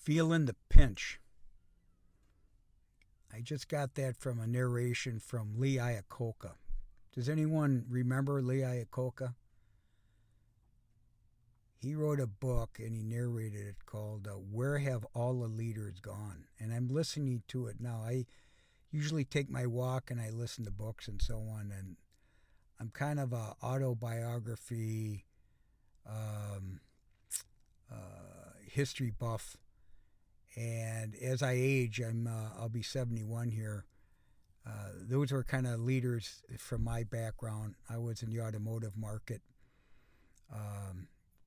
Feeling the pinch. I just got that from a narration from Lee Iacocca. Does anyone remember Lee Iacocca? He wrote a book and he narrated it called Where Have All the Leaders Gone? And I'm listening to it now. I usually take my walk and I listen to books and so on. And I'm kind of a autobiography, history buff. And as I age, I'll be 71 here. Those were kind of leaders from my background. I was in the automotive market,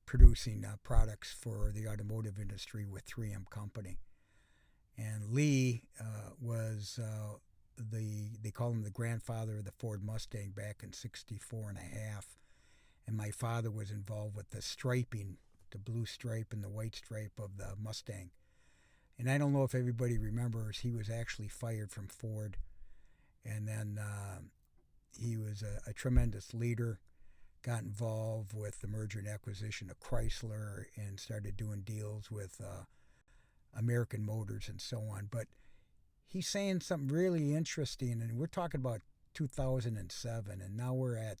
producing products for the automotive industry with 3M Company. And Lee was they call him the grandfather of the Ford Mustang back in 64 and a half. And my father was involved with the striping, the blue stripe and the white stripe of the Mustang. And I don't know if everybody remembers, he was actually fired from Ford. And then he was a tremendous leader, got involved with the merger and acquisition of Chrysler and started doing deals with American Motors and so on. But he's saying something really interesting, and we're talking about 2007, and now we're at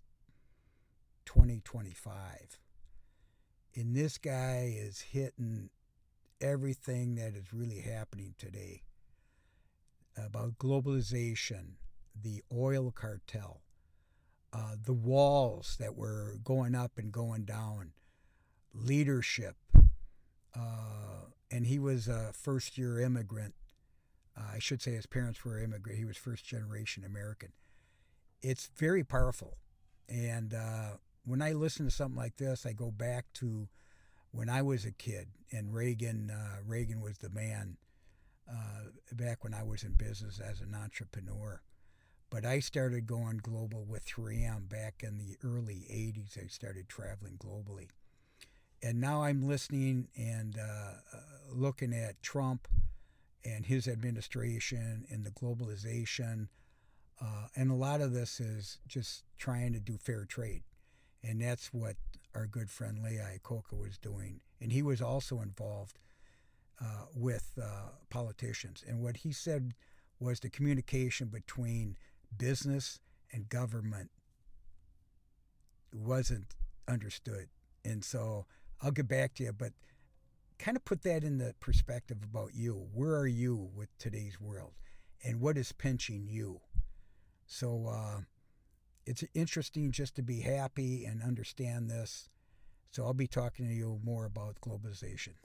2025. And this guy is hitting everything that is really happening today about globalization, the oil cartel, the walls that were going up and going down, leadership. And he was a first-year immigrant. I should say his parents were immigrant. He was first-generation American. It's very powerful. And when I listen to something like this, I go back to when I was a kid, and Reagan was the man back when I was in business as an entrepreneur. But I started going global with 3M back in the early 80s. I started traveling globally. And now I'm listening and looking at Trump and his administration and the globalization. And a lot of this is just trying to do fair trade. And that's what our good friend Lee Iacocca was doing. And he was also involved with politicians. And what he said was the communication between business and government wasn't understood. And so I'll get back to you, but kind of put that in the perspective about you. Where are you with today's world? And what is pinching you? So it's interesting just to be happy and understand this. So I'll be talking to you more about globalization.